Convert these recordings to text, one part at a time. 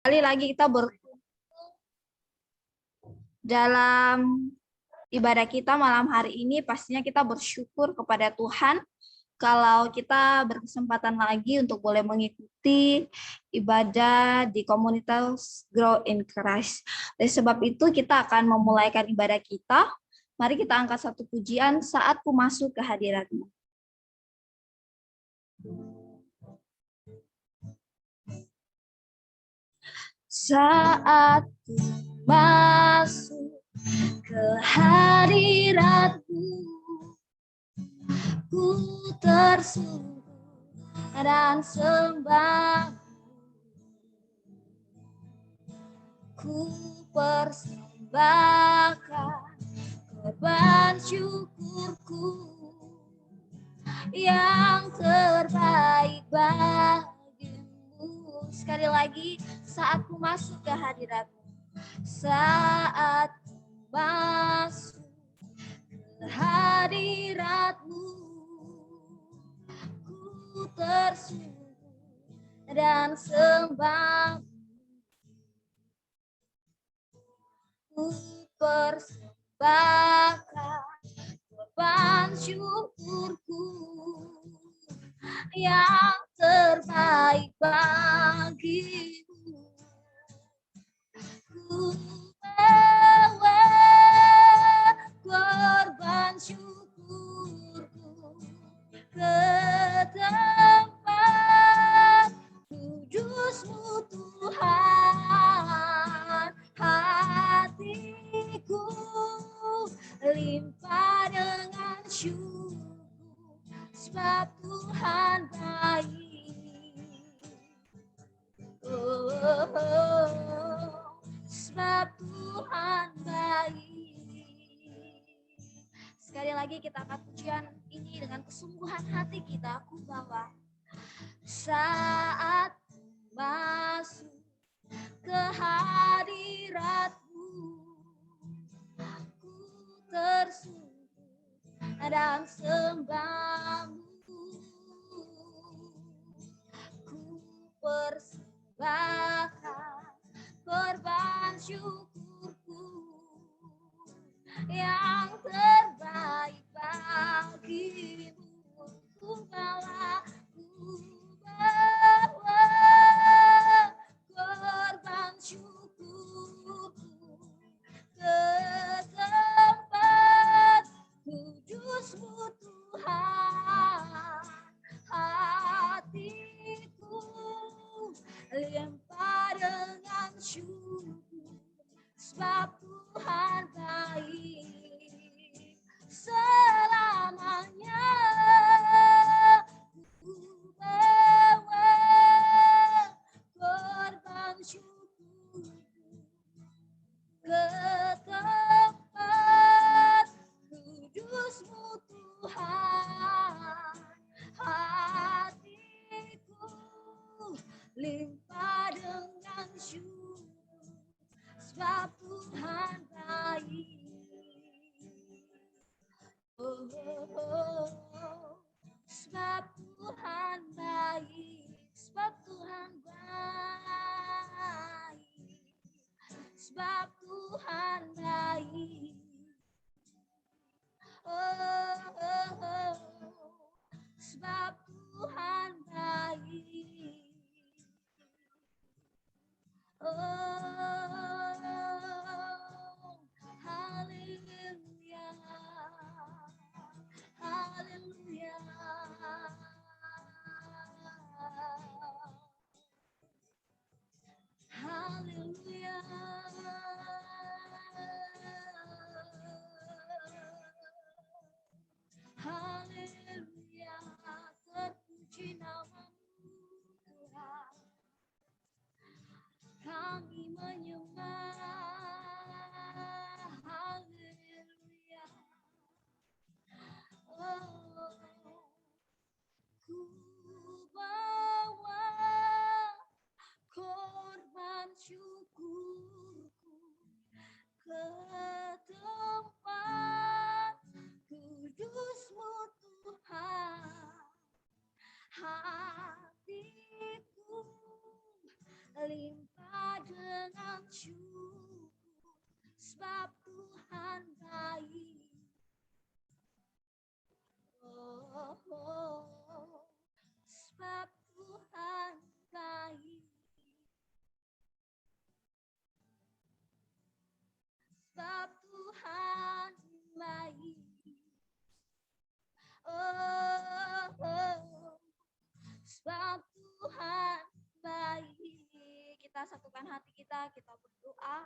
Kali lagi kita dalam ibadah kita malam hari ini, pastinya kita bersyukur kepada Tuhan kalau kita berkesempatan lagi untuk boleh mengikuti ibadah di komunitas Grow in Christ. Oleh sebab itu kita akan memulaikan ibadah kita. Mari kita angkat satu pujian, Saat Ku Masuk ke Hadirat-Mu. Saat ku masuk ke hadirat-Mu, ku tersungguh dan sembah. Ku persembahkan korban syukurku yang terbaik bagimu. Sekali lagi, saat ku masuk ke hadirat-Mu, saat ku masuk ke hadirat-Mu, ku tersungguh dan sembah. Ku persembahkan korban syukurku yang terbaik bagimu. Ku bawa korban syukurku ke tempat kudus-Mu Tuhan. Hatiku limpah dengan syukur, sebab Tuhan baik. Sebab Tuhan baik. Sekali lagi kita akan pujian ini dengan kesungguhan hati kita. Aku bawa saat masuk ke hadirat-Mu, ku tersungguh dan sembah-Mu. Ku persembahkan korban syukurku yang terbaik bagimu. Ku bawa korban syukurku ke tempat kudus-Mu Tuhan. Hatiku limpah dengan syukur, sebab Tuhan baik selamanya. Ku bawa korban syukurku ke tempat kudus-Mu Tuhan. Hatiku limpah dengan syukur, sebab Tuhan baik. Oh, oh, oh. Sebab Tuhan baik, sebab Tuhan baik, sebab Tuhan baik. Oh, oh, oh. Sebab Tuhan baik. Oh, haleluya, haleluya. Haleluya. satukan hati kita berdoa.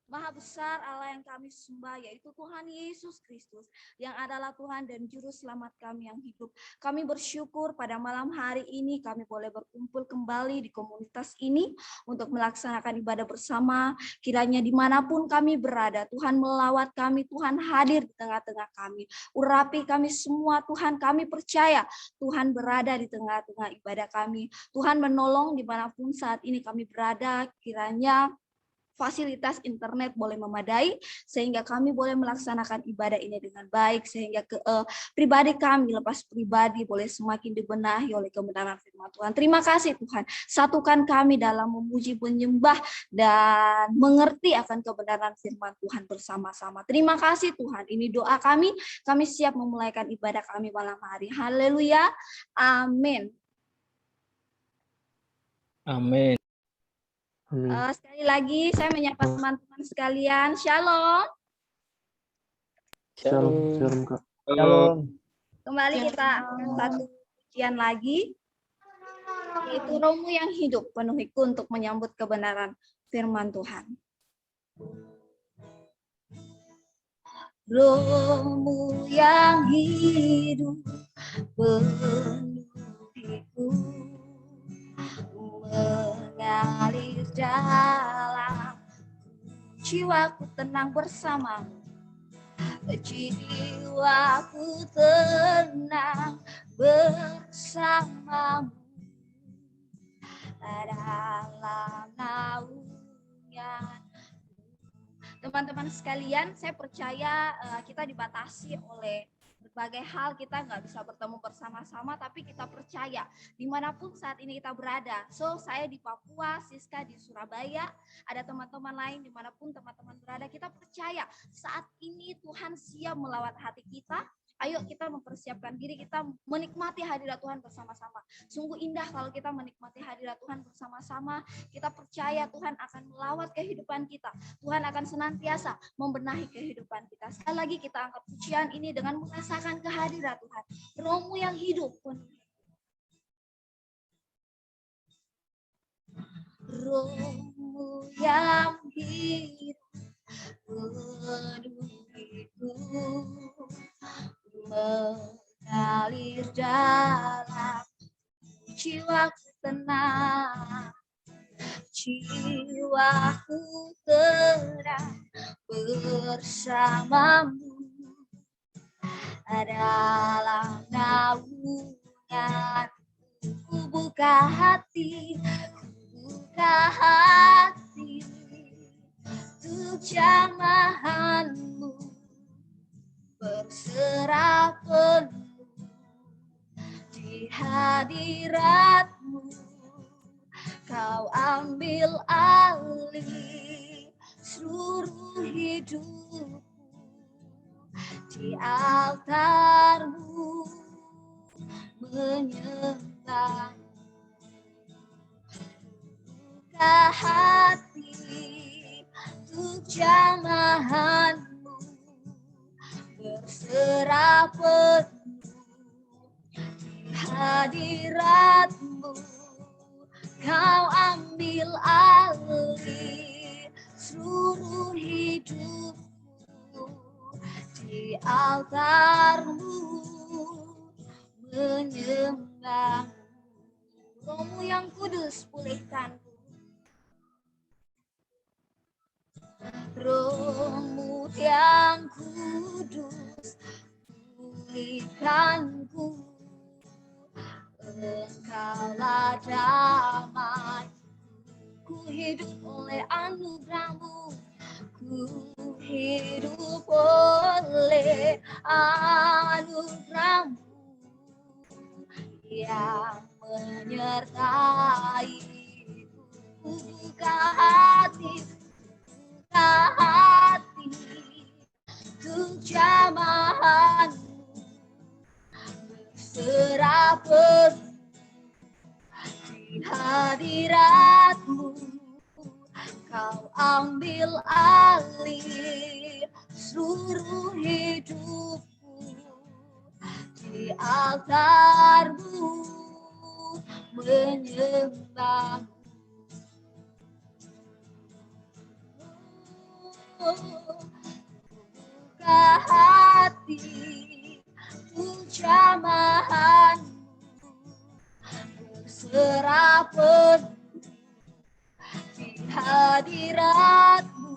Maha besar Allah yang kami sembah, yaitu Tuhan Yesus Kristus, yang adalah Tuhan dan Juru Selamat kami yang hidup. Kami bersyukur pada malam hari ini kami boleh berkumpul kembali di komunitas ini untuk melaksanakan ibadah bersama. Kiranya dimanapun kami berada, Tuhan melawat kami, Tuhan hadir di tengah-tengah kami. Urapi kami semua, Tuhan, kami percaya Tuhan berada di tengah-tengah ibadah kami. Tuhan menolong dimanapun saat ini kami berada, kiranya fasilitas internet boleh memadai sehingga kami boleh melaksanakan ibadah ini dengan baik, sehingga pribadi kami lepas pribadi boleh semakin dibenahi oleh kebenaran firman Tuhan. Terima kasih Tuhan, satukan kami dalam memuji, menyembah dan mengerti akan kebenaran firman Tuhan bersama-sama. Terima kasih Tuhan, ini doa kami siap memulaikan ibadah kami malam hari. Haleluya, amin. Amin. Sekali lagi saya menyapa teman-teman sekalian. Shalom. Shalom, Kak. Shalom. Kembali kita satu pujian lagi, yaitu Rohmu yang hidup, penuhiku untuk menyambut kebenaran firman Tuhan. Rohmu yang hidup, penuhiku, mengalir dalam jiwaku tenang bersamamu. Jiwaku tenang bersamamu dalam naungan. Teman-teman sekalian, saya percaya kita dibatasi oleh berbagai hal, kita nggak bisa bertemu bersama-sama, tapi kita percaya dimanapun saat ini kita berada. So, saya di Papua, Siska di Surabaya, ada teman-teman lain dimanapun teman-teman berada, kita percaya saat ini Tuhan siap melawat hati kita. Ayo kita mempersiapkan diri, kita menikmati hadirat Tuhan bersama-sama. Sungguh indah kalau kita menikmati hadirat Tuhan bersama-sama. Kita percaya Tuhan akan melawat kehidupan kita. Tuhan akan senantiasa membenahi kehidupan kita. Sekali lagi kita angkat pujian ini dengan merasakan kehadirat Tuhan. Rohmu yang hidup pun. Rohmu yang hidup penuhiku, mengalir dalam jiwaku tenang, jiwaku terang bersamamu dalam naungan. Ku buka hati untuk jamahanmu, berserah penuh di hadiratmu. Kau ambil alih seluruh hidupku, di altarmu menyembah. Buka hati untuk jamahanmu, berserah penuh di hadiratmu. Kau ambil alih seluruh hidupku, di altarmu menyembah. Rohmu yang kudus pulihkanku, Rohmu yang kudus pulihkanku. Engkaulah damai, ku hidup oleh anugerahmu, ku hidup oleh anugerahmu yang menyertai. Buka hati untuk jamahanmu, berserah penuh di hadiratmu. Kau ambil alih seluruh hidupku, di altarmu menyembahmu. buka hati untuk jamahanmu, berserah penuh di hadiratmu.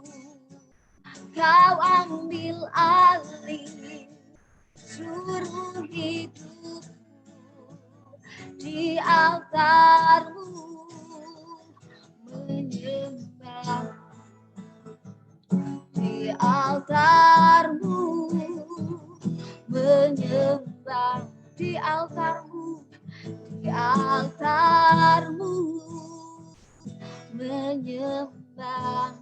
Kau ambil alih seluruh hidupku di altarmu, menyembah di altarmu, menyembah di altarmu, di altarmu, menyembah.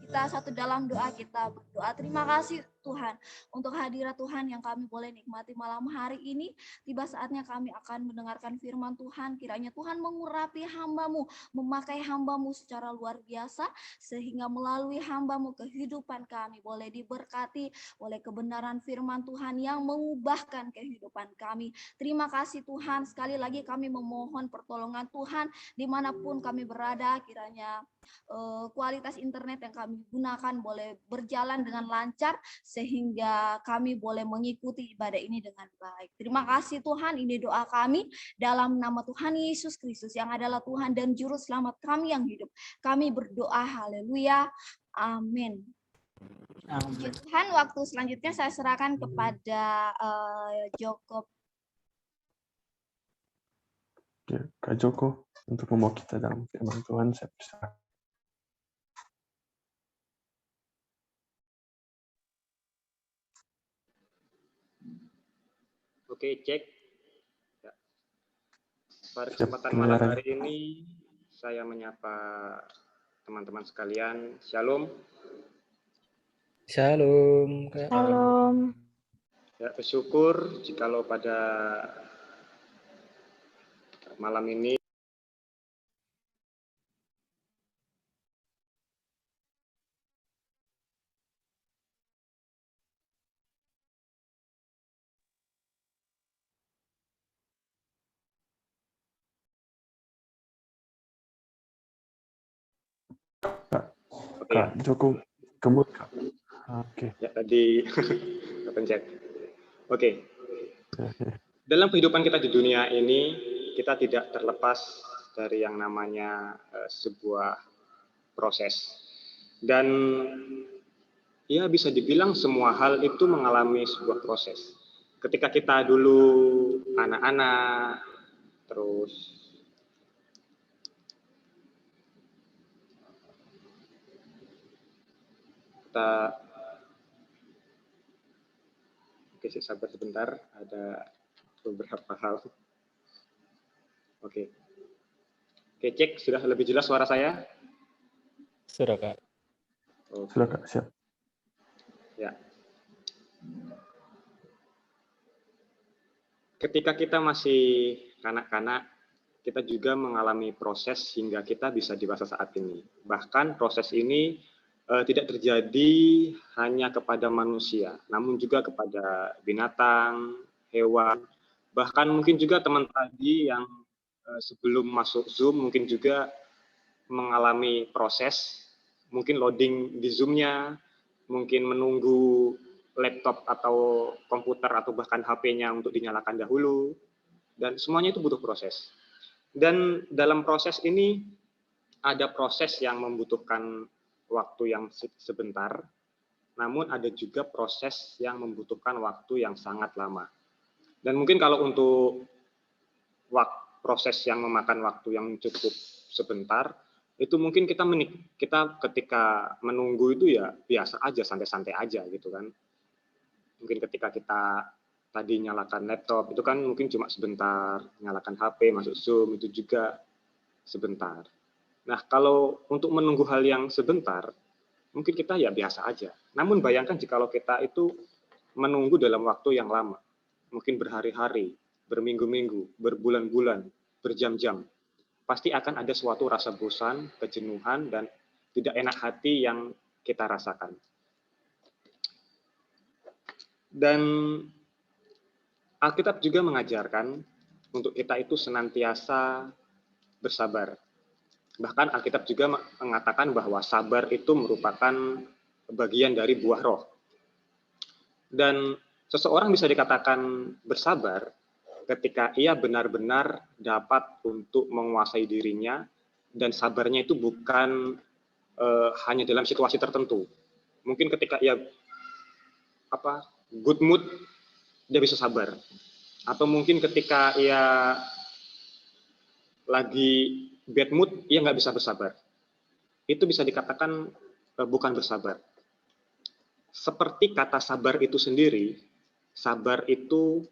Kita satu dalam doa, kita berdoa. Terima kasih Tuhan untuk hadirat Tuhan yang kami boleh nikmati malam hari ini. Tiba saatnya kami akan mendengarkan firman Tuhan. Kiranya Tuhan mengurapi hamba-Mu, memakai hamba-Mu secara luar biasa, sehingga melalui hamba-Mu kehidupan kami boleh diberkati oleh kebenaran firman Tuhan yang mengubahkan kehidupan kami. Terima kasih Tuhan. Sekali lagi kami memohon pertolongan Tuhan dimanapun kami berada. Kiranya kualitas internet yang kami gunakan boleh berjalan dengan lancar sehingga kami boleh mengikuti ibadah ini dengan baik. Terima kasih Tuhan, ini doa kami dalam nama Tuhan Yesus Kristus yang adalah Tuhan dan Juru Selamat kami yang hidup. Kami berdoa, haleluya, amin. Amin. Tuhan, waktu selanjutnya saya serahkan kepada Joko. Kak Joko, untuk membawa kita dalam firman Tuhan, saya persilakan. Oke, cek. Ya. Pada kesempatan malam hari ini, saya menyapa teman-teman sekalian. Shalom. Shalom, Kak. Shalom. Ya, bersyukur jikalau pada malam ini Kak Joko, kemut Kak. Oke. Ya, tadi pencet. Oke. Dalam kehidupan kita di dunia ini, kita tidak terlepas dari yang namanya sebuah proses. Dan ya bisa dibilang semua hal itu mengalami sebuah proses. Ketika kita dulu anak-anak, terus kita, oke, sabar sebentar, ada beberapa hal. Oke, cek, sudah lebih jelas suara saya? Sudah, Kak. Oke. Sudah Kak, siap. Ya. Ketika kita masih kanak-kanak, kita juga mengalami proses hingga kita bisa dewasa saat ini. Bahkan proses ini tidak terjadi hanya kepada manusia, namun juga kepada binatang, hewan, bahkan mungkin juga teman tadi yang sebelum masuk Zoom mungkin juga mengalami proses, mungkin loading di Zoom-nya, mungkin menunggu laptop atau komputer atau bahkan HP-nya untuk dinyalakan dahulu, dan semuanya itu butuh proses. Dan dalam proses ini ada proses yang membutuhkan waktu yang sebentar, namun ada juga proses yang membutuhkan waktu yang sangat lama. Dan mungkin kalau untuk proses yang memakan waktu yang cukup sebentar, itu mungkin kita ketika menunggu itu ya biasa aja, santai-santai aja gitu kan. Mungkin ketika kita tadi nyalakan laptop, itu kan mungkin cuma sebentar, nyalakan HP, masuk Zoom, itu juga sebentar. Nah, kalau untuk menunggu hal yang sebentar, mungkin kita ya biasa aja. Namun bayangkan jikalau kita itu menunggu dalam waktu yang lama, mungkin berhari-hari, berminggu-minggu, berbulan-bulan, berjam-jam, pasti akan ada suatu rasa bosan, kejenuhan, dan tidak enak hati yang kita rasakan. Dan Alkitab juga mengajarkan untuk kita itu senantiasa bersabar. Bahkan Alkitab juga mengatakan bahwa sabar itu merupakan bagian dari buah roh. Dan seseorang bisa dikatakan bersabar ketika ia benar-benar dapat untuk menguasai dirinya, dan sabarnya itu bukan hanya dalam situasi tertentu. Mungkin ketika ia good mood, dia bisa sabar. Atau mungkin ketika ia lagi bad mood, ia nggak bisa bersabar. Itu bisa dikatakan bukan bersabar. Seperti kata sabar itu sendiri, sabar itu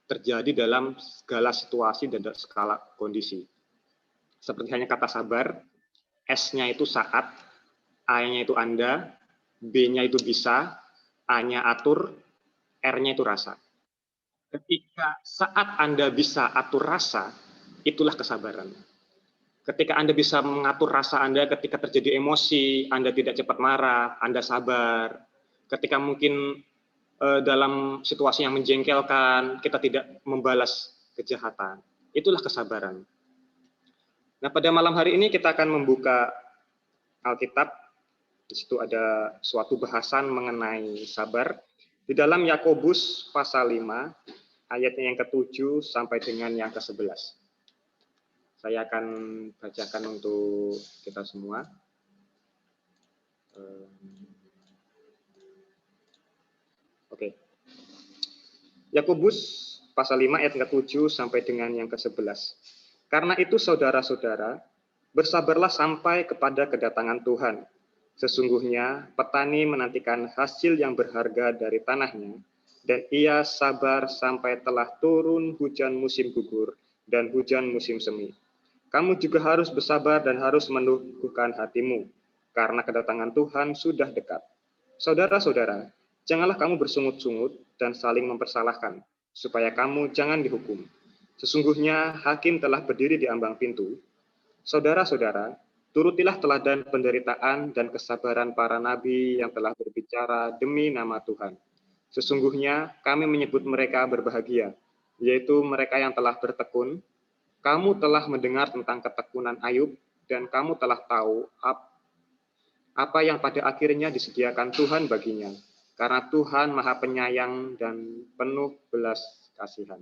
terjadi dalam segala situasi dan skala kondisi. Seperti hanya kata sabar, S-nya itu saat, A-nya itu Anda, B-nya itu bisa, A-nya atur, R-nya itu rasa. Ketika saat Anda bisa atur rasa, itulah kesabaran. Ketika Anda bisa mengatur rasa Anda ketika terjadi emosi, Anda tidak cepat marah, Anda sabar. Ketika mungkin dalam situasi yang menjengkelkan, kita tidak membalas kejahatan. Itulah kesabaran. Nah, pada malam hari ini kita akan membuka Alkitab. Di situ ada suatu bahasan mengenai sabar. Di dalam Yakobus pasal 5, ayatnya yang ke-7 sampai dengan yang ke-11. Saya akan bacakan untuk kita semua. Oke. Yakobus pasal 5 ayat ke-7 sampai dengan yang ke-11. Karena itu saudara-saudara, bersabarlah sampai kepada kedatangan Tuhan. Sesungguhnya petani menantikan hasil yang berharga dari tanahnya, dan ia sabar sampai telah turun hujan musim gugur dan hujan musim semi. Kamu juga harus bersabar dan harus meneguhkan hatimu, karena kedatangan Tuhan sudah dekat. Saudara-saudara, janganlah kamu bersungut-sungut dan saling mempersalahkan, supaya kamu jangan dihukum. Sesungguhnya hakim telah berdiri di ambang pintu. Saudara-saudara, turutilah teladan penderitaan dan kesabaran para nabi yang telah berbicara demi nama Tuhan. Sesungguhnya kami menyebut mereka berbahagia, yaitu mereka yang telah bertekun. Kamu telah mendengar tentang ketekunan Ayub, dan kamu telah tahu apa yang pada akhirnya disediakan Tuhan baginya, karena Tuhan Maha Penyayang dan penuh belas kasihan.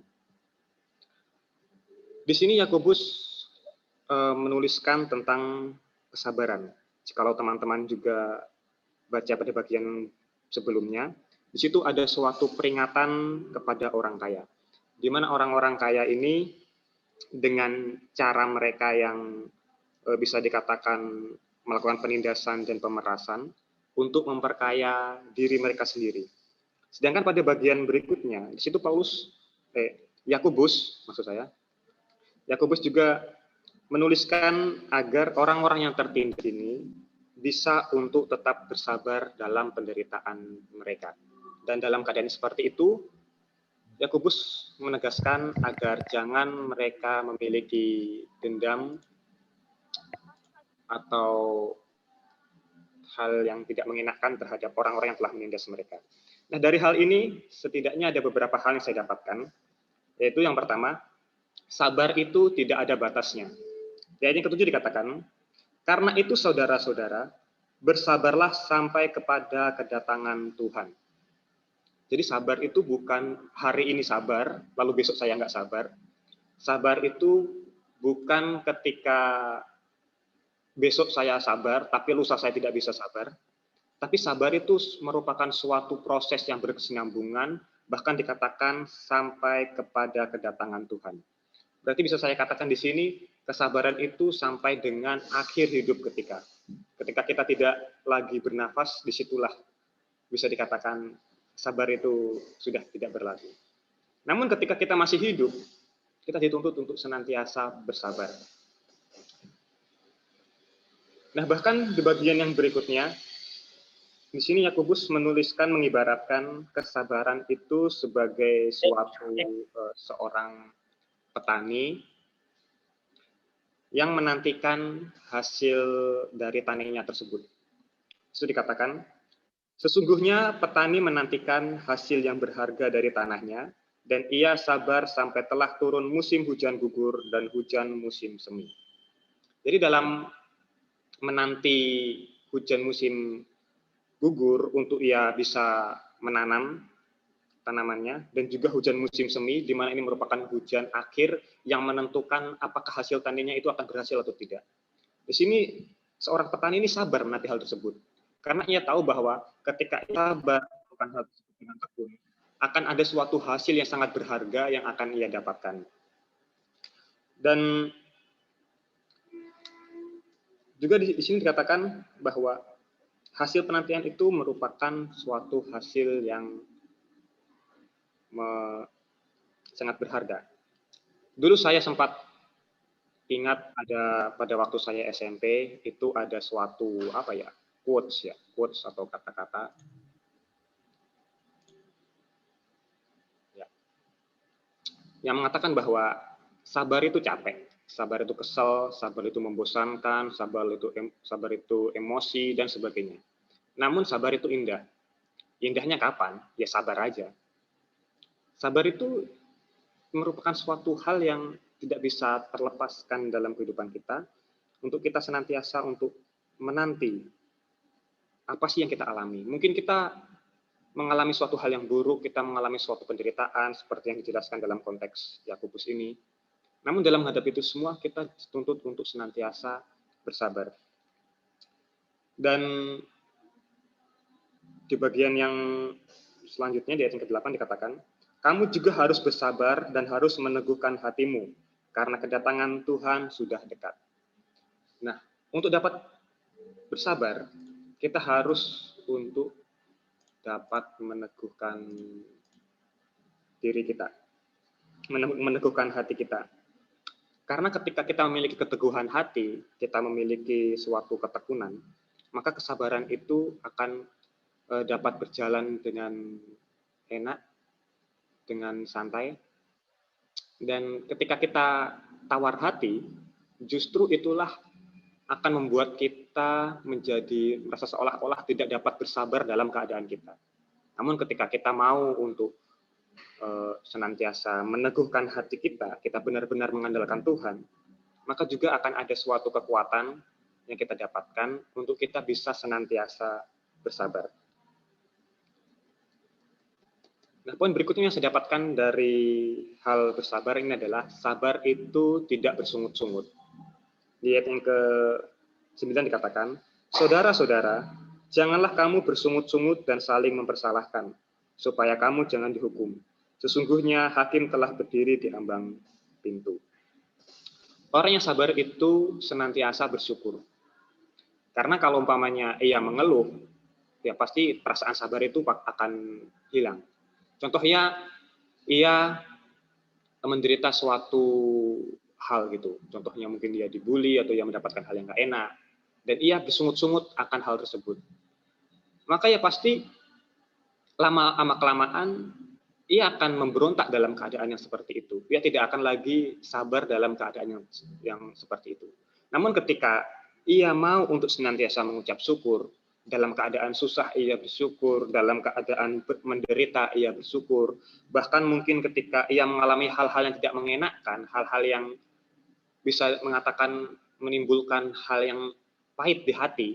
Di sini Yakobus menuliskan tentang kesabaran. Jikalau teman-teman juga baca pada bagian sebelumnya, di situ ada suatu peringatan kepada orang kaya, di mana orang-orang kaya ini dengan cara mereka yang bisa dikatakan melakukan penindasan dan pemerasan untuk memperkaya diri mereka sendiri. Sedangkan pada bagian berikutnya, di situ Yakobus juga menuliskan agar orang-orang yang tertindas ini bisa untuk tetap bersabar dalam penderitaan mereka. Dan dalam keadaan seperti itu, Yakobus menegaskan agar jangan mereka memiliki dendam atau hal yang tidak mengenakan terhadap orang-orang yang telah menindas mereka. Nah, dari hal ini setidaknya ada beberapa hal yang saya dapatkan, yaitu yang pertama, sabar itu tidak ada batasnya. Di ayat yang ke-7 dikatakan, karena itu saudara-saudara, bersabarlah sampai kepada kedatangan Tuhan. Jadi sabar itu bukan hari ini sabar, lalu besok saya nggak sabar. Sabar itu bukan ketika besok saya sabar, tapi lusa saya tidak bisa sabar. Tapi sabar itu merupakan suatu proses yang berkesinambungan, bahkan dikatakan sampai kepada kedatangan Tuhan. Berarti bisa saya katakan di sini, kesabaran itu sampai dengan akhir hidup ketika kita tidak lagi bernafas, disitulah bisa dikatakan sabar itu sudah tidak berlaku. Namun ketika kita masih hidup, kita dituntut untuk senantiasa bersabar. Nah, bahkan di bagian yang berikutnya, di sini Yakobus menuliskan, mengibaratkan kesabaran itu sebagai suatu seorang petani yang menantikan hasil dari taninya tersebut. Itu dikatakan, sesungguhnya petani menantikan hasil yang berharga dari tanahnya, dan ia sabar sampai telah turun musim hujan gugur dan hujan musim semi. Jadi dalam menanti hujan musim gugur untuk ia bisa menanam tanamannya, dan juga hujan musim semi, di mana ini merupakan hujan akhir yang menentukan apakah hasil taninya itu akan berhasil atau tidak. Di sini seorang petani ini sabar menanti hal tersebut, karena ia tahu bahwa ketika ia sabar melakukan hal tersebut dengan tekun, akan ada suatu hasil yang sangat berharga yang akan ia dapatkan. Dan juga di sini dikatakan bahwa hasil penantian itu merupakan suatu hasil yang sangat berharga. Dulu saya sempat ingat ada pada waktu saya SMP itu ada suatu quotes atau kata-kata ya, yang mengatakan bahwa sabar itu capek, sabar itu kesel, sabar itu membosankan, sabar itu emosi dan sebagainya. Namun sabar itu indah. Indahnya kapan? Ya sabar aja. Sabar itu merupakan suatu hal yang tidak bisa terlepaskan dalam kehidupan kita, untuk kita senantiasa untuk menanti apa sih yang kita alami. Mungkin kita mengalami suatu hal yang buruk, kita mengalami suatu penderitaan seperti yang dijelaskan dalam konteks Yakobus ini. Namun dalam menghadapi itu semua kita dituntut untuk senantiasa bersabar. Dan di bagian yang selanjutnya di ayat yang ke-8 dikatakan, kamu juga harus bersabar dan harus meneguhkan hatimu, karena kedatangan Tuhan sudah dekat. Nah, untuk dapat bersabar, kita harus untuk dapat meneguhkan diri kita, meneguhkan hati kita. Karena ketika kita memiliki keteguhan hati, kita memiliki suatu ketekunan, maka kesabaran itu akan dapat berjalan dengan enak, dengan santai. Dan ketika kita tawar hati, justru itulah akan membuat kita menjadi merasa seolah-olah tidak dapat bersabar dalam keadaan kita. Namun ketika kita mau untuk senantiasa meneguhkan hati kita, kita benar-benar mengandalkan Tuhan, maka juga akan ada suatu kekuatan yang kita dapatkan untuk kita bisa senantiasa bersabar. Nah, poin berikutnya yang saya dapatkan dari hal bersabar ini adalah sabar itu tidak bersungut-sungut. Di ayat yang ke-9 dikatakan, saudara-saudara, janganlah kamu bersungut-sungut dan saling mempersalahkan, supaya kamu jangan dihukum. Sesungguhnya hakim telah berdiri di ambang pintu. Orang yang sabar itu senantiasa bersyukur. Karena kalau umpamanya ia mengeluh, ya pasti perasaan sabar itu akan hilang. Contohnya, ia menderita suatu hal gitu. Contohnya mungkin dia dibully atau ia mendapatkan hal yang nggak enak. Dan ia bersungut-sungut akan hal tersebut. Maka ya pasti lama-kelamaan ia akan memberontak dalam keadaan yang seperti itu. Ia tidak akan lagi sabar dalam keadaan yang seperti itu. Namun ketika ia mau untuk senantiasa mengucap syukur, dalam keadaan susah ia bersyukur, dalam keadaan menderita ia bersyukur, bahkan mungkin ketika ia mengalami hal-hal yang tidak mengenakkan, hal-hal yang bisa mengatakan menimbulkan hal yang pahit di hati,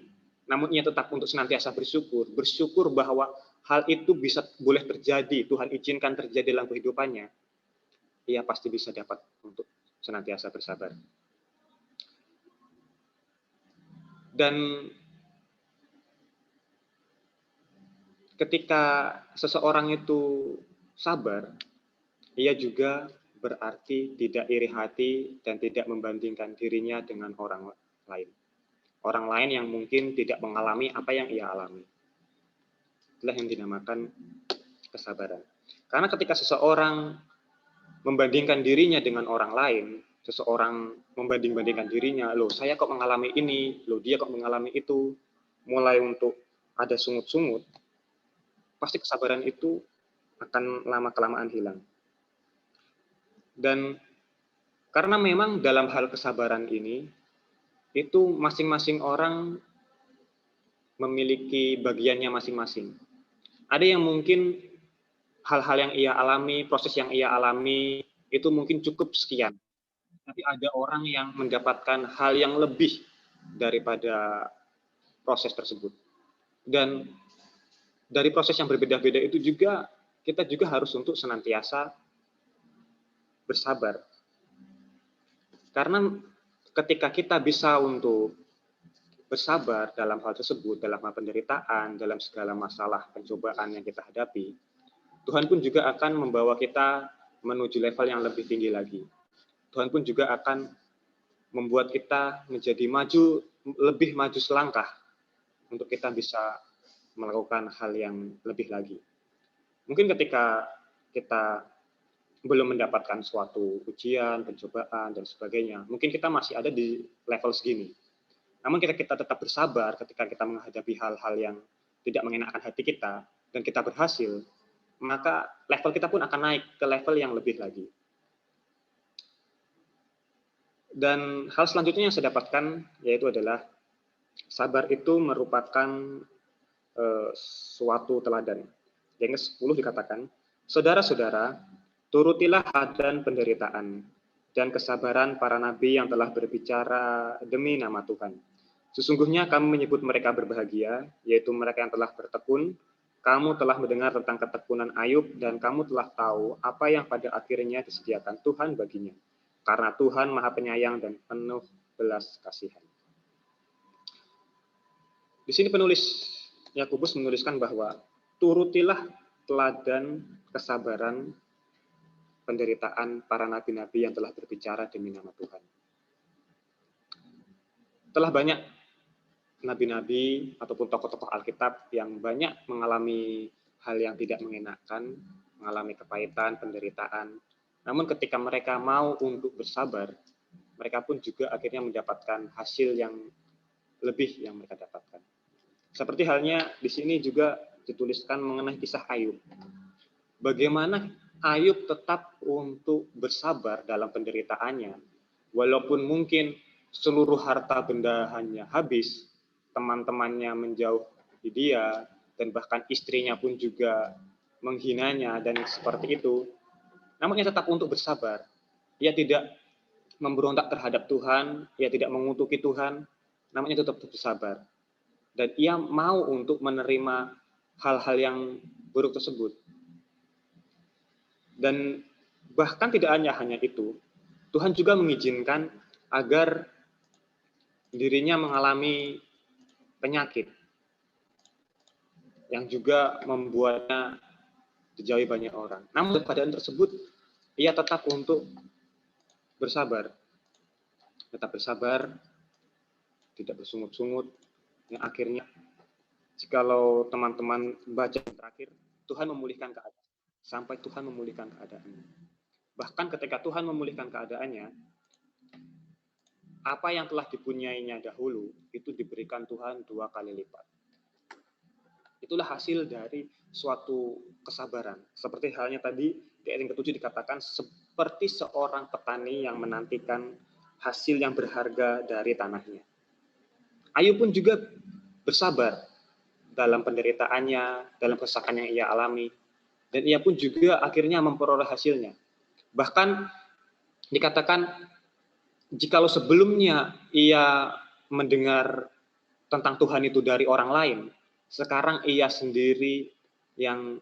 namun ia tetap untuk senantiasa bersyukur bahwa hal itu boleh terjadi, Tuhan izinkan terjadi dalam kehidupannya, ia pasti bisa dapat untuk senantiasa bersabar. Dan ketika seseorang itu sabar, ia juga berarti tidak iri hati dan tidak membandingkan dirinya dengan orang lain. Orang lain yang mungkin tidak mengalami apa yang ia alami. Itulah yang dinamakan kesabaran. Karena ketika seseorang membandingkan dirinya dengan orang lain, seseorang membanding-bandingkan dirinya, loh saya kok mengalami ini, loh dia kok mengalami itu, mulai untuk ada sungut-sungut, pasti kesabaran itu akan lama-kelamaan hilang. Dan karena memang dalam hal kesabaran ini, itu masing-masing orang memiliki bagiannya masing-masing. Ada yang mungkin hal-hal yang ia alami, proses yang ia alami, itu mungkin cukup sekian. tapi ada orang yang mendapatkan hal yang lebih daripada proses tersebut. Dan dari proses yang berbeda-beda itu juga kita juga harus untuk senantiasa bersabar. Karena ketika kita bisa untuk bersabar dalam hal tersebut, dalam hal penderitaan, dalam segala masalah pencobaan yang kita hadapi, Tuhan pun juga akan membawa kita menuju level yang lebih tinggi lagi. Tuhan pun juga akan membuat kita menjadi lebih maju selangkah untuk kita bisa melakukan hal yang lebih lagi. Mungkin ketika kita belum mendapatkan suatu ujian, pencobaan, dan sebagainya, mungkin kita masih ada di level segini. Namun ketika kita tetap bersabar, ketika kita menghadapi hal-hal yang tidak mengenakan hati kita, dan kita berhasil, maka level kita pun akan naik ke level yang lebih lagi. Dan hal selanjutnya yang saya dapatkan, yaitu adalah sabar itu merupakan suatu teladan. Yang ke-10 dikatakan, saudara-saudara, turutilah adan penderitaan dan kesabaran para nabi yang telah berbicara demi nama Tuhan. Sesungguhnya kami menyebut mereka berbahagia, yaitu mereka yang telah bertekun. Kamu telah mendengar tentang ketekunan Ayub, dan kamu telah tahu apa yang pada akhirnya disediakan Tuhan baginya. Karena Tuhan Maha Penyayang dan penuh belas kasihan. Di sini penulis Yakobus menuliskan bahwa turutilah teladan kesabaran penderitaan para nabi-nabi yang telah berbicara demi nama Tuhan. Telah banyak nabi-nabi ataupun tokoh-tokoh Alkitab yang banyak mengalami hal yang tidak mengenakan, mengalami kepahitan, penderitaan. Namun ketika mereka mau untuk bersabar, mereka pun juga akhirnya mendapatkan hasil yang lebih yang mereka dapatkan. Seperti halnya di sini juga dituliskan mengenai kisah Ayub. Bagaimana Ayub tetap untuk bersabar dalam penderitaannya, walaupun mungkin seluruh harta bendahannya habis, teman-temannya menjauhi dia, dan bahkan istrinya pun juga menghinanya dan seperti itu. Namun ia tetap untuk bersabar. Ia tidak memberontak terhadap Tuhan, ia tidak mengutuki Tuhan, namun ia tetap bersabar. Dan ia mau untuk menerima hal-hal yang buruk tersebut. Dan bahkan tidak hanya itu, Tuhan juga mengizinkan agar dirinya mengalami penyakit yang juga membuatnya dijauhi banyak orang. Namun pada keadaan tersebut, ia tetap untuk bersabar. Tetap bersabar, tidak bersungut-sungut, yang akhirnya jikalau teman-teman baca terakhir, Tuhan memulihkan keadaan. Sampai Tuhan memulihkan keadaannya. Bahkan ketika Tuhan memulihkan keadaannya, apa yang telah dipunyainya dahulu, itu diberikan Tuhan 2 kali lipat. Itulah hasil dari suatu kesabaran. Seperti halnya tadi, di ayat yang ke-7 dikatakan, seperti seorang petani yang menantikan hasil yang berharga dari tanahnya. Ayub pun juga bersabar dalam penderitaannya, dalam kesakan yang ia alami, dan ia pun juga akhirnya memperoleh hasilnya. Bahkan dikatakan, jikalau sebelumnya ia mendengar tentang Tuhan itu dari orang lain, sekarang ia sendiri yang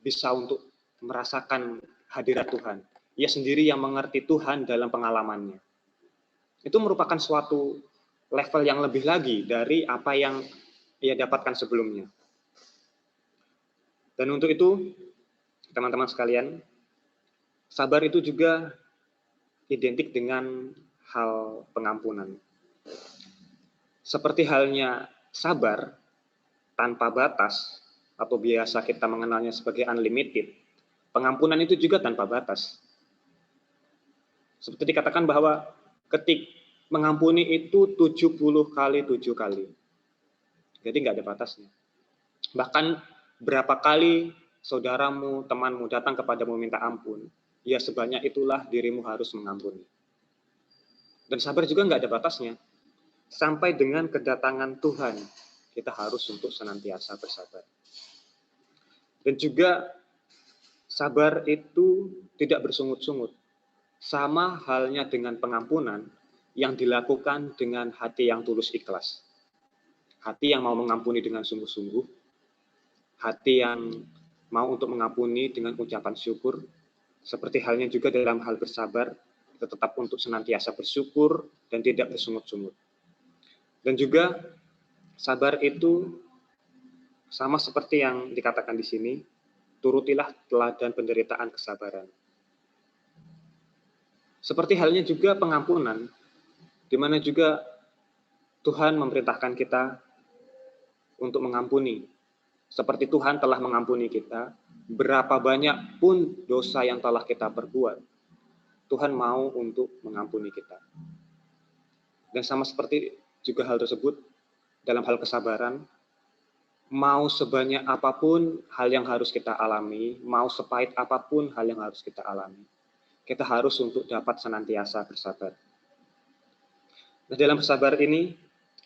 bisa untuk merasakan hadirat Tuhan. Ia sendiri yang mengerti Tuhan dalam pengalamannya. Itu merupakan suatu level yang lebih lagi dari apa yang ia dapatkan sebelumnya. Dan untuk itu, teman-teman sekalian, sabar itu juga identik dengan hal pengampunan. Seperti halnya sabar tanpa batas, atau biasa kita mengenalnya sebagai unlimited, pengampunan itu juga tanpa batas. Seperti dikatakan bahwa ketika mengampuni itu 70 kali 7 kali. Jadi nggak ada batasnya. Bahkan berapa kali saudaramu, temanmu datang kepadamu minta ampun, ya sebanyak itulah dirimu harus mengampuni. Dan sabar juga nggak ada batasnya. Sampai dengan kedatangan Tuhan, kita harus untuk senantiasa bersabar. Dan juga sabar itu tidak bersungut-sungut. Sama halnya dengan pengampunan yang dilakukan dengan hati yang tulus ikhlas. Hati yang mau mengampuni dengan sungguh-sungguh, hati yang mau untuk mengampuni dengan ucapan syukur, seperti halnya juga dalam hal bersabar, kita tetap untuk senantiasa bersyukur dan tidak bersungut-sungut. Dan juga sabar itu sama seperti yang dikatakan di sini, turutilah teladan penderitaan kesabaran. Seperti halnya juga pengampunan, di mana juga Tuhan memerintahkan kita untuk mengampuni. Seperti Tuhan telah mengampuni kita, berapa banyak pun dosa yang telah kita perbuat, Tuhan mau untuk mengampuni kita. Dan sama seperti juga hal tersebut, dalam hal kesabaran, mau sebanyak apapun hal yang harus kita alami, mau sepahit apapun hal yang harus kita alami, kita harus untuk dapat senantiasa bersabar. Nah, dalam bersabar ini,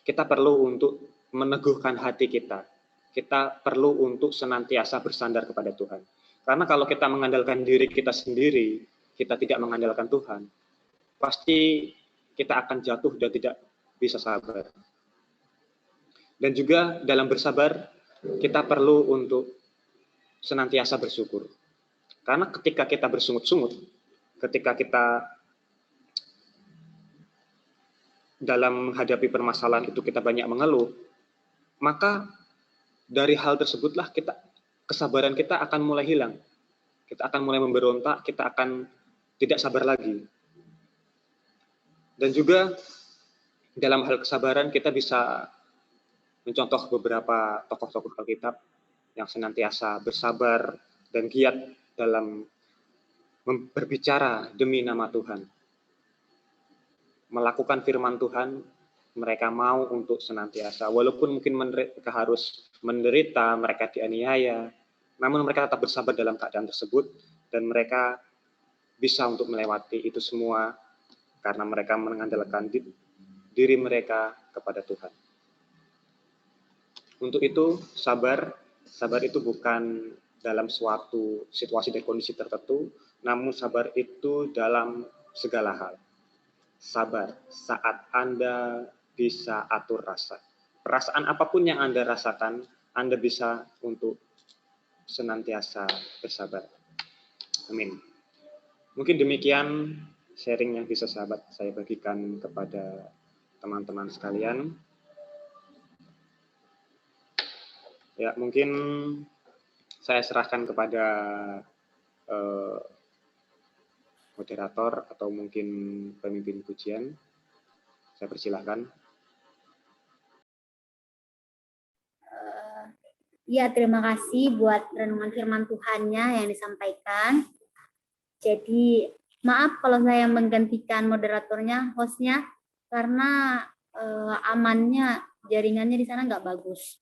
kita perlu untuk meneguhkan hati kita. Kita perlu untuk senantiasa bersandar kepada Tuhan. Karena kalau kita mengandalkan diri kita sendiri, kita tidak mengandalkan Tuhan, pasti kita akan jatuh dan tidak bisa sabar. Dan juga dalam bersabar, kita perlu untuk senantiasa bersyukur. Karena ketika kita bersungut-sungut, ketika kita dalam menghadapi permasalahan itu kita banyak mengeluh, maka dari hal tersebutlah kesabaran kita akan mulai hilang. Kita akan mulai memberontak, kita akan tidak sabar lagi. Dan juga dalam hal kesabaran kita bisa mencontoh beberapa tokoh-tokoh Alkitab yang senantiasa bersabar dan giat dalam berbicara demi nama Tuhan. Melakukan firman Tuhan, mereka mau untuk senantiasa. Walaupun mungkin mereka harus menderita, mereka dianiaya, namun mereka tetap bersabar dalam keadaan tersebut, dan mereka bisa untuk melewati itu semua karena mereka mengandalkan diri mereka kepada Tuhan. Untuk itu, sabar itu bukan dalam suatu situasi dan kondisi tertentu, namun sabar itu dalam segala hal. Sabar saat Anda bisa atur rasa. Perasaan apapun yang Anda rasakan, Anda bisa untuk senantiasa bersabar. Amin. Mungkin demikian sharing yang bisa sahabat saya bagikan kepada teman-teman sekalian. Ya, mungkin saya serahkan kepada moderator atau mungkin pemimpin pujian. Saya persilahkan. Ya, terima kasih buat renungan firman Tuhannya yang disampaikan. Jadi, maaf kalau saya menggantikan moderatornya, hostnya, karena amannya, jaringannya di sana nggak bagus.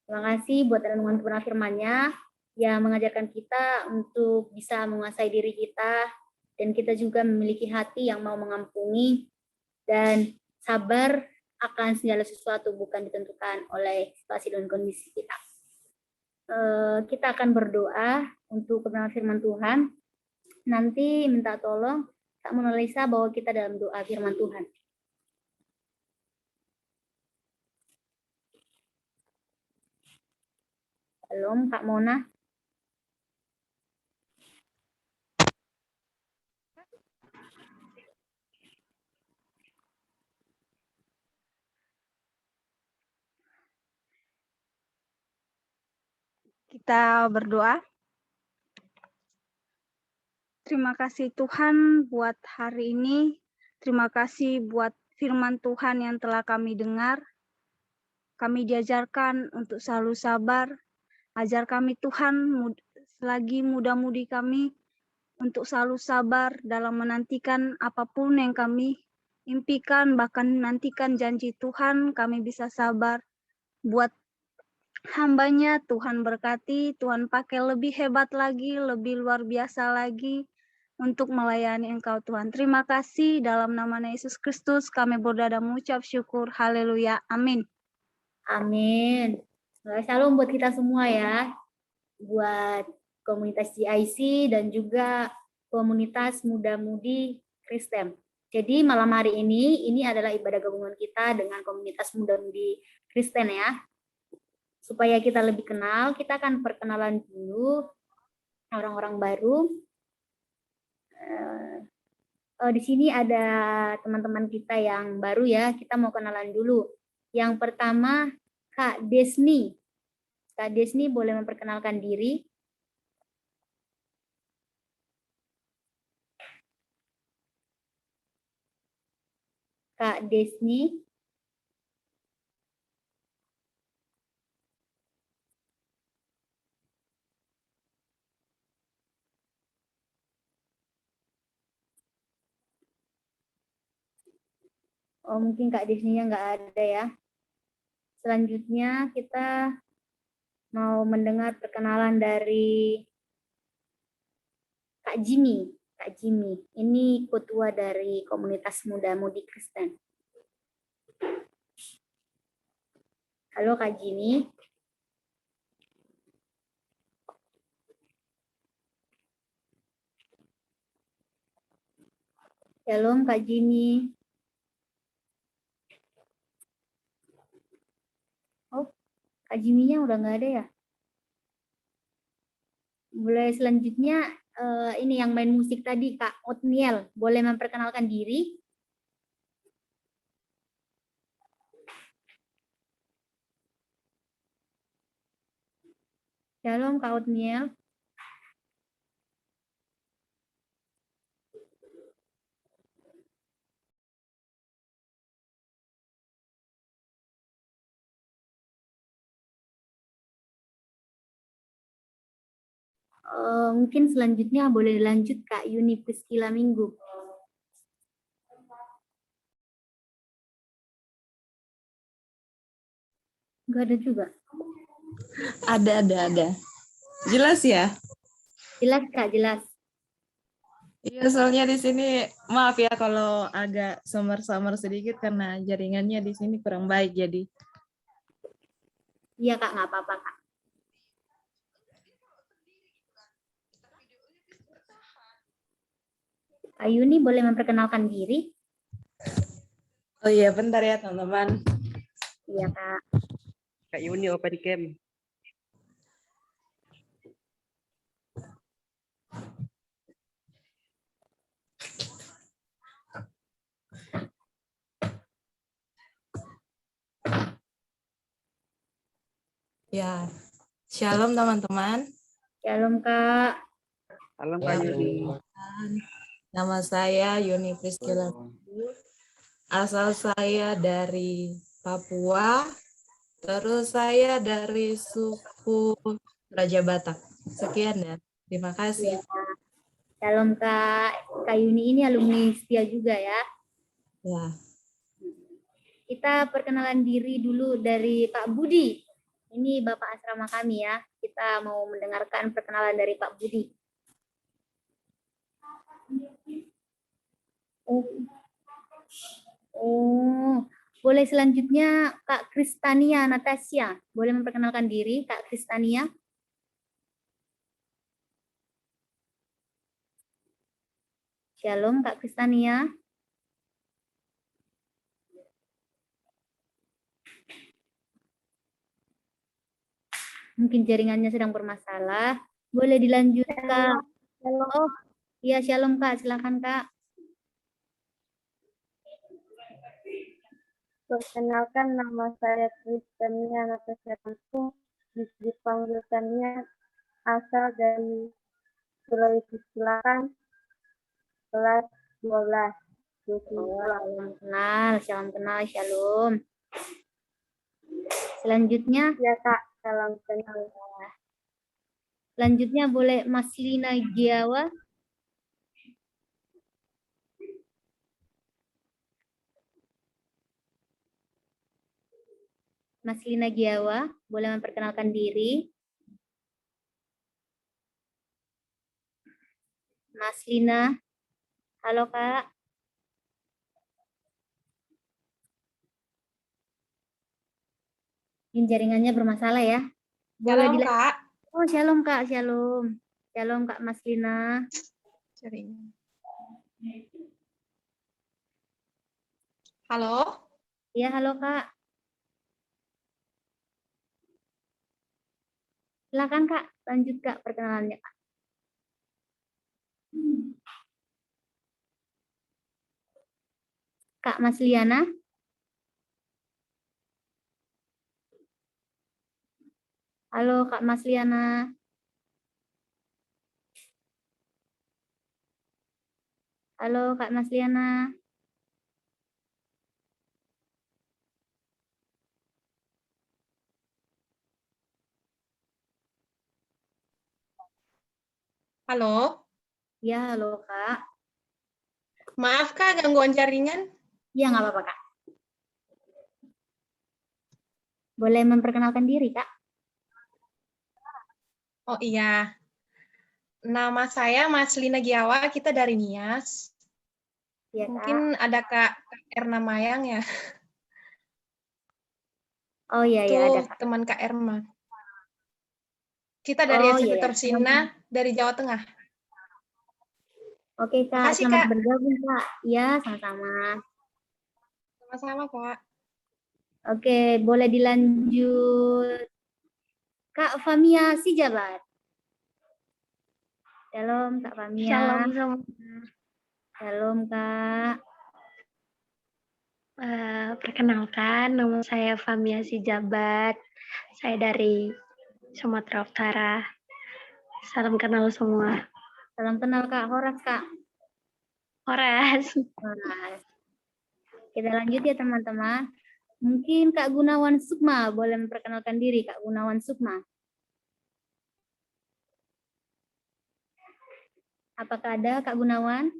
Terima kasih buat renungan firman-nya yang mengajarkan kita untuk bisa menguasai diri kita, dan kita juga memiliki hati yang mau mengampuni dan sabar akan segala sesuatu, bukan ditentukan oleh situasi dan kondisi kita. Kita akan berdoa untuk kebenaran firman Tuhan. Nanti minta tolong Kak Mona Lisa bawa kita dalam doa firman Tuhan. Belum, Kak Mona? Kita berdoa. Terima kasih Tuhan buat hari ini. Terima kasih buat firman Tuhan yang telah kami dengar. Kami diajarkan untuk selalu sabar. Ajar kami Tuhan, selagi muda-mudi kami, untuk selalu sabar dalam menantikan apapun yang kami impikan, bahkan nantikan janji Tuhan, kami bisa sabar. Buat hambanya, Tuhan berkati, Tuhan pakai lebih hebat lagi, lebih luar biasa lagi untuk melayani Engkau Tuhan. Terima kasih, dalam nama Yesus Kristus kami berdoa dan mengucap syukur. Haleluya. Amin. Amin. Shalom buat kita semua ya. Buat komunitas GIC dan juga Komunitas Muda-Mudi Kristen. Jadi malam hari ini adalah ibadah gabungan kita dengan Komunitas Muda-Mudi Kristen ya. Supaya kita lebih kenal, kita akan perkenalan dulu orang-orang baru. Di sini ada teman-teman kita yang baru ya, kita mau kenalan dulu. Yang pertama, Kak Desni. Kak Desni boleh memperkenalkan diri. Kak Desni. Oh, mungkin Kak Desninya nggak ada ya. Selanjutnya kita mau mendengar perkenalan dari Kak Jimmy. Kak Jimmy, ini ketua dari Komunitas Muda-Mudi Kristen. Halo Kak Jimmy. Shalom Kak Jimmy. Oh, Kak Jimmy-nya udah nggak ada ya? Boleh selanjutnya ini yang main musik tadi Kak Otniel, boleh memperkenalkan diri? Shalom Kak Otniel. Mungkin selanjutnya boleh dilanjut Kak Yuni Priscila Minggu. Enggak ada juga. Ada. Jelas ya? Jelas Kak, jelas. Iya, soalnya di sini maaf ya kalau agak samar-samar sedikit karena jaringannya di sini kurang baik jadi. Iya Kak, nggak apa-apa Kak. Kak Yuni boleh memperkenalkan diri? Oh iya, bentar ya teman-teman. Iya Kak. Kak Yuni open cam. Ya, shalom teman-teman. Shalom Kak. Salam Kak Yuni. Nama saya Yuni Priscila. Asal saya dari Papua, terus saya dari suku Raja Batak. Sekian ya, terima kasih. Shalom Kak. Kak Yuni ini alumni setia juga ya. Ya, Kita perkenalan diri dulu dari Pak Budi. Ini Bapak asrama kami ya. Kita mau mendengarkan perkenalan dari Pak Budi. Boleh selanjutnya Kak Kristania Natasha. Boleh memperkenalkan diri Kak Kristania? Shalom Kak Kristania. Mungkin jaringannya sedang bermasalah. Boleh dilanjutkan. Oh, iya shalom Kak, silakan Kak. Perkenalkan, nama saya Kristania Natasha Langsung, dipanggil Tania, asal dari Sulawesi Selatan, kelas 12. Salam kenal, shalom. Selanjutnya, Ya Kak, salam kenal. selanjutnya boleh Mas Lina Giawa. Mas Lina Giawa, boleh memperkenalkan diri. Mas Lina, halo Kak. Ini jaringannya bermasalah ya. Boleh shalom Kak. Oh, shalom Kak, shalom. Shalom Kak Mas Lina. jaringan. Halo? Ya, halo Kak. Silakan Kak, lanjut Kak perkenalannya Kak. Kak Mas Liana. Halo Kak Mas Liana. Halo Kak Mas Liana. Halo? Ya, halo Kak. Maaf Kak, gangguan jaringan. Ya, nggak apa-apa Kak. Boleh memperkenalkan diri Kak? Oh iya. Nama saya Mas Lina Giawa, kita dari Nias. Ya Kak. Mungkin ada Kak Erna Mayang ya. Oh iya, Itu ya ada Kak. teman Kak Erma. Kita dari Oh iya, Eksekutor ya. Sina dari Jawa Tengah. Oke Kak, Makasih, selamat Kak. bergabung Kak. Ya, sama-sama. Sama-sama Kak. Oke, boleh dilanjut. Kak Famia Sijabat. Shalom Kak Famia. Shalom semua. Shalom Kak. Perkenalkan, nama saya Famia Sijabat. Saya dari Sumatera Utara. Salam kenal semua. Salam kenal Kak Horas Kak. Horas. Horas. Kita lanjut ya teman-teman. Mungkin Kak Gunawan Sukma boleh memperkenalkan diri Kak Gunawan Sukma. Apakah ada Kak Gunawan?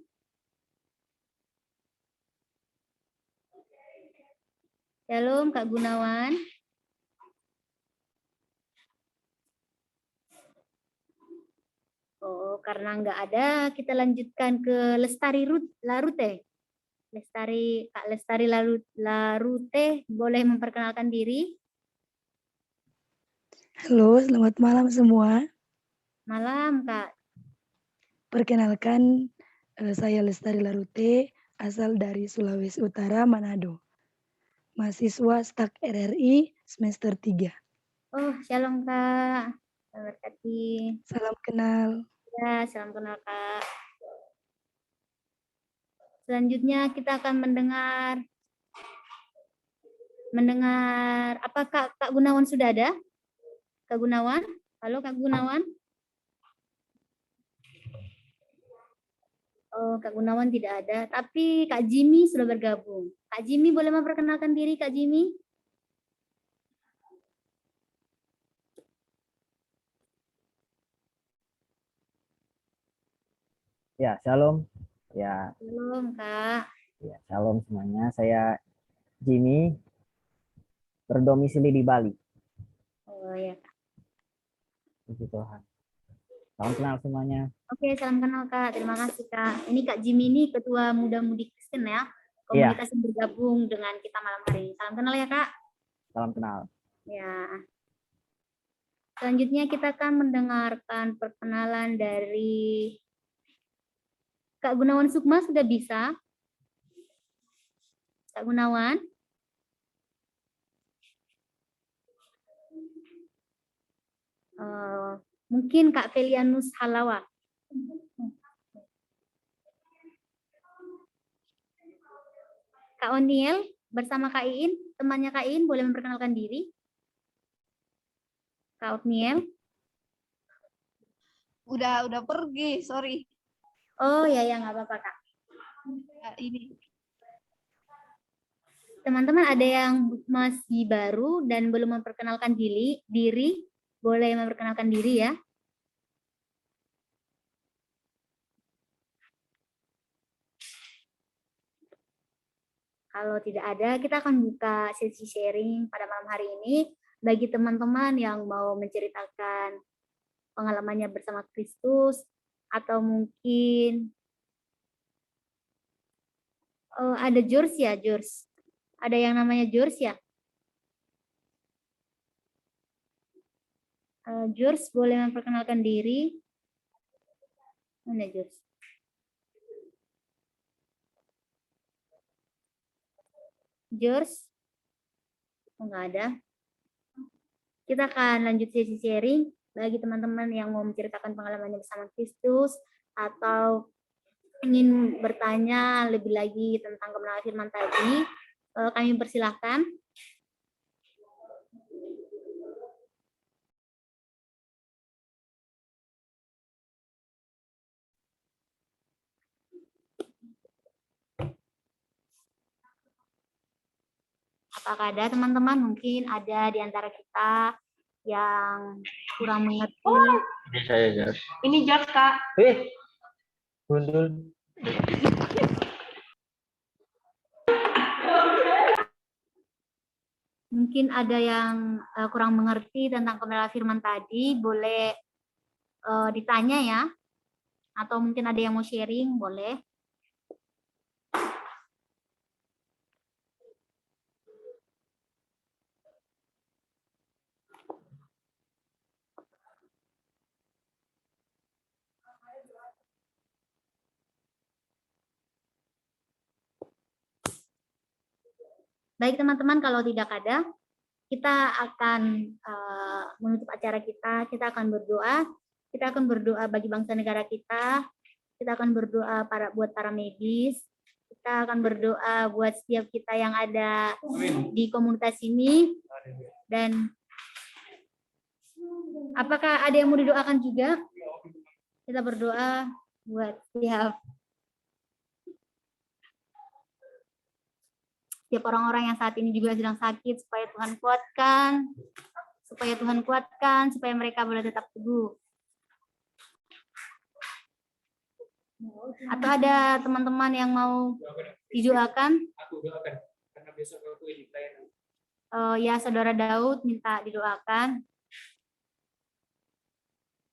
Shalom Kak Gunawan. Oh, karena nggak ada, kita lanjutkan ke Lestari Larute. Kak Lestari Larute boleh memperkenalkan diri. Halo, selamat malam semua. Malam Kak. Perkenalkan, saya Lestari Larute, asal dari Sulawesi Utara, Manado. Mahasiswa STAK RRI semester 3. Oh, shalom Kak. Selamat pagi. Salam kenal. Ya, salam kenal Kak. Selanjutnya kita akan mendengar apakah Kak Gunawan sudah ada? Kak Gunawan? Halo Kak Gunawan? Oh, Kak Gunawan tidak ada, tapi Kak Jimmy sudah bergabung. Kak Jimmy boleh memperkenalkan diri Kak Jimmy? Ya, shalom. Ya, Belum Kak. ya, shalom semuanya. Saya Jimmy, berdomisili di Bali. Oh ya Kak. Puji Tuhan. Salam kenal semuanya. Oke, salam kenal Kak. Terima kasih Kak. Ini Kak Jimmy ini Ketua Muda Mudi Kristen ya. Komunitas yang bergabung dengan kita malam hari ini. Salam kenal ya Kak. Salam kenal. Ya. Selanjutnya kita akan mendengarkan perkenalan dari Kak Gunawan Sukma. Sudah bisa? Kak Gunawan? Mungkin Kak Felianus Halawa. Kak Oniel bersama Kak Iin, temannya Kak Iin, boleh memperkenalkan diri? Kak Oniel? Udah pergi, sorry. Oh ya, nggak apa-apa Kak. Ini. Teman-teman ada yang masih baru dan belum memperkenalkan diri, boleh memperkenalkan diri ya. Kalau tidak ada, kita akan buka sesi sharing pada malam hari ini bagi teman-teman yang mau menceritakan pengalamannya bersama Kristus atau mungkin ada George ya, George. Ada yang namanya George ya? George boleh memperkenalkan diri. Mana George? George? Enggak ada. Kita akan lanjut sesi sharing bagi teman-teman yang mau menceritakan pengalamannya bersama Kristus atau ingin bertanya lebih lagi tentang kebenaran firman tadi, kami persilahkan. Apakah ada teman-teman, mungkin ada di antara kita yang kurang mengerti? Ini saya, Jas. Ini George, Kak. Gundul. Mungkin ada yang kurang mengerti tentang kebenaran firman tadi, boleh ditanya ya. Atau mungkin ada yang mau sharing, boleh. Baik teman-teman, kalau tidak ada, kita akan menutup acara kita. Kita akan berdoa. Kita akan berdoa bagi bangsa negara kita. Kita akan berdoa buat para medis. Kita akan berdoa buat setiap kita yang ada di komunitas ini. Dan apakah ada yang mau didoakan juga? Kita berdoa buat setiap orang-orang yang saat ini juga sedang sakit, supaya Tuhan kuatkan, supaya mereka boleh tetap teguh. Atau ada teman-teman yang mau didoakan? Aku doakan, karena besok aku ini pelayanan. Ya, Saudara Daud minta didoakan.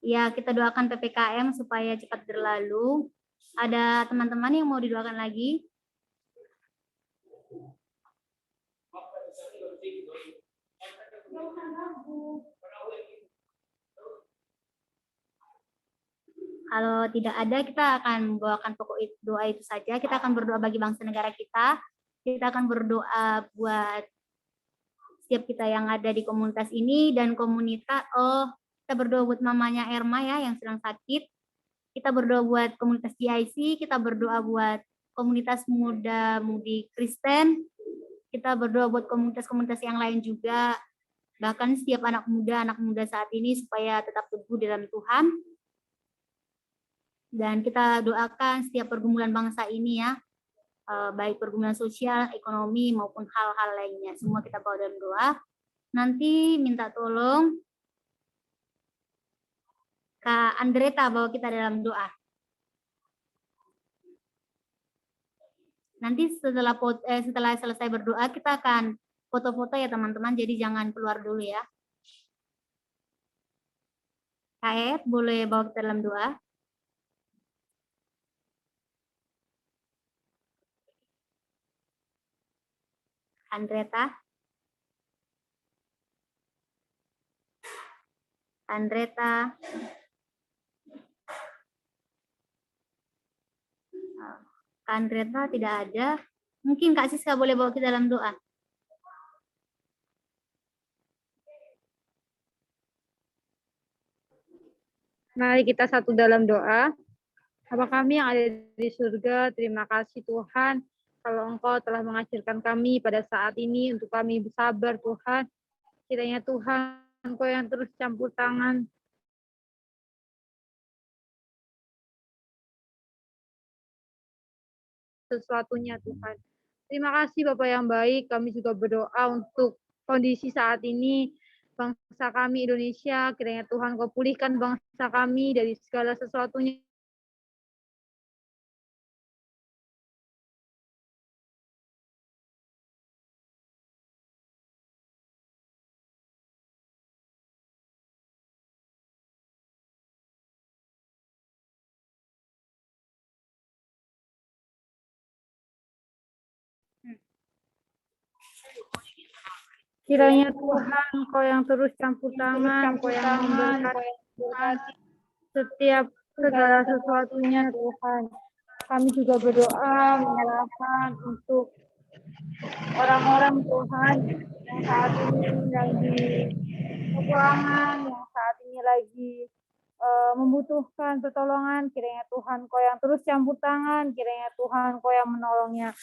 Ya, kita doakan PPKM supaya cepat berlalu. Ada teman-teman yang mau didoakan lagi? Kalau tidak ada, kita akan membawakan pokok doa itu saja. Kita akan berdoa bagi bangsa negara kita. Kita akan berdoa buat setiap kita yang ada di komunitas ini dan komunitas. Kita berdoa buat mamanya Erma ya yang sedang sakit. Kita berdoa buat komunitas GIC. Kita berdoa buat komunitas muda-mudi Kristen. Kita berdoa buat komunitas-komunitas yang lain juga. Bahkan setiap anak muda saat ini supaya tetap teguh dalam Tuhan. Dan kita doakan setiap pergumulan bangsa ini ya, baik pergumulan sosial, ekonomi, maupun hal-hal lainnya. Semua kita bawa dalam doa. Nanti minta tolong Kak Andreta bawa kita dalam doa. Nanti setelah selesai berdoa, kita akan foto-foto ya teman-teman, jadi jangan keluar dulu ya. Kak Ed, boleh bawa kita dalam doa? Andreta. Andreta tidak ada. Mungkin Kak Siska boleh bawa kita dalam doa. Mari kita satu dalam doa. Bapa kami yang ada di surga, terima kasih Tuhan kalau Engkau telah mengajarkan kami pada saat ini untuk kami bersabar Tuhan. Kiranya Tuhan Engkau yang terus campur tangan sesuatunya Tuhan. Terima kasih Bapak yang baik, kami juga berdoa untuk kondisi saat ini bangsa kami Indonesia, kiranya Tuhan Kau pulihkan bangsa kami dari segala sesuatunya. Kiranya Tuhan Engkau yang terus campur tangan, Engkau yang memberkati setiap segala sesuatunya Tuhan. Kami juga berdoa menyerahkan untuk orang-orang Tuhan yang saat ini lagi kekurangan, yang saat ini lagi membutuhkan pertolongan, kiranya Tuhan Kau yang terus campur tangan, kiranya Tuhan Kau yang menolongnya.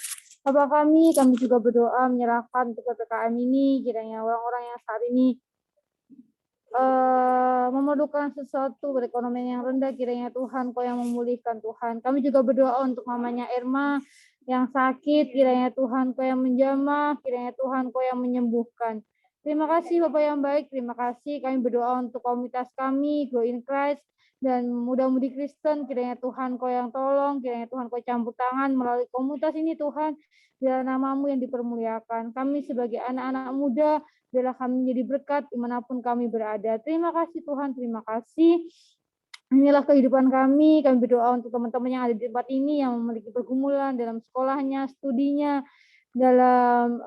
Bapa kami juga berdoa menyerahkan untuk PPKM ini, kiranya orang-orang yang saat ini memerlukan sesuatu perekonomian yang rendah, kiranya Tuhan Kau yang memulihkan Tuhan. Kami juga berdoa untuk mamanya Irma yang sakit, kiranya Tuhan Kau yang menjamah, kiranya Tuhan Kau yang menyembuhkan. Terima kasih Bapak yang baik, terima kasih. Kami berdoa untuk komunitas kami, Grow in Christ, dan muda-mudi Kristen, kiranya Tuhan Kau yang tolong, kiranya Tuhan Kau campur tangan melalui komunitas ini Tuhan, biar nama-Mu yang dipermuliakan. Kami sebagai anak-anak muda, biarlah kami menjadi berkat dimanapun kami berada. Terima kasih Tuhan, terima kasih. Inilah kehidupan kami berdoa untuk teman-teman yang ada di tempat ini, yang memiliki pergumulan dalam sekolahnya, studinya, dalam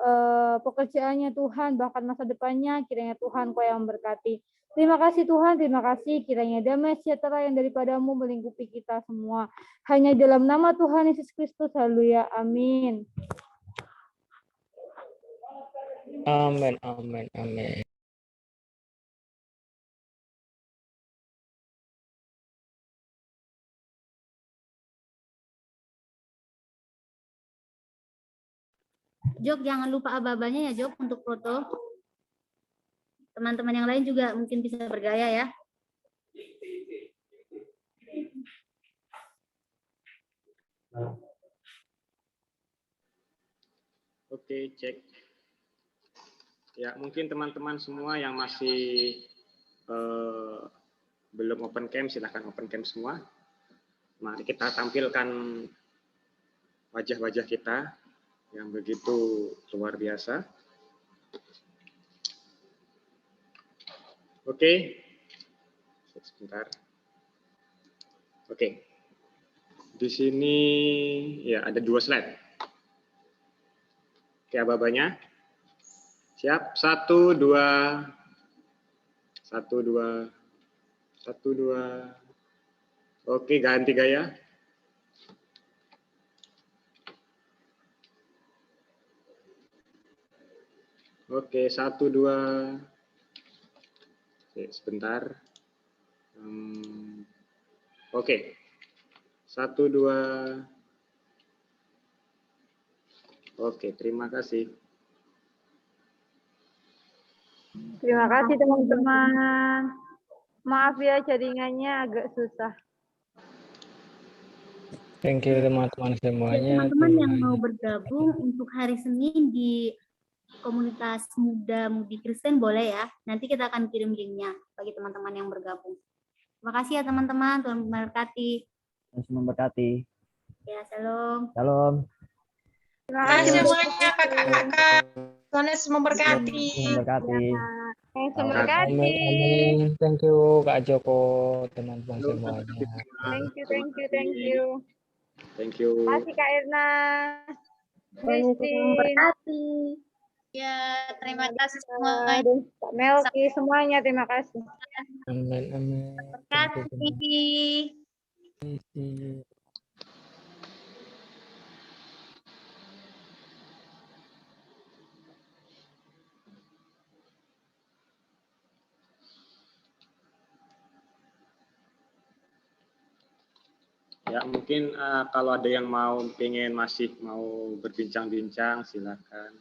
pekerjaannya Tuhan, bahkan masa depannya, kiranya Tuhan Kau yang memberkati. Terima kasih Tuhan, terima kasih, kiranya damai sejahtera yang daripada-Mu melingkupi kita semua. Hanya dalam nama Tuhan Yesus Kristus, haleluya, amin. Amin, amin, amin. Jok, jangan lupa aba-abanya ya Jok untuk foto. Teman-teman yang lain juga mungkin bisa bergaya ya. Oke, cek. Ya, mungkin teman-teman semua yang masih belum open cam, silahkan open cam semua. Mari kita tampilkan wajah-wajah kita yang begitu luar biasa. Oke, sebentar. Oke, di sini ya ada 2 slide. Oke, aba-abanya. Siap, 1, 2, 1, 2, 1, 2. Oke, ganti gaya. Oke, 1, 2. Oke, sebentar. Oke, 1, 2. Oke, terima kasih. Terima kasih teman-teman. Maaf ya jaringannya agak susah. Thank you teman-teman semuanya. Teman-teman yang mau bergabung untuk hari Senin di komunitas muda-mudi Kristen boleh ya. Nanti kita akan kirim linknya bagi teman-teman yang bergabung. Terima kasih ya teman-teman. Tuhan memberkati. Tuhan memberkati. Ya, shalom. Shalom. Terima kasih semuanya kakak-kakak. Tuhan Yesus memberkati. Memberkati. Memberkati. Amin. Thank you Kak Joko, teman-teman semuanya. Thank you, thank you, thank you. Thank you. Terima kasih Kak Irna. Tuhan memberkati. Ya, terima kasih semua. Kak Melki, semuanya terima kasih. Amin, amin. Terima kasih. Ya, mungkin kalau ada yang masih mau berbincang-bincang, silakan.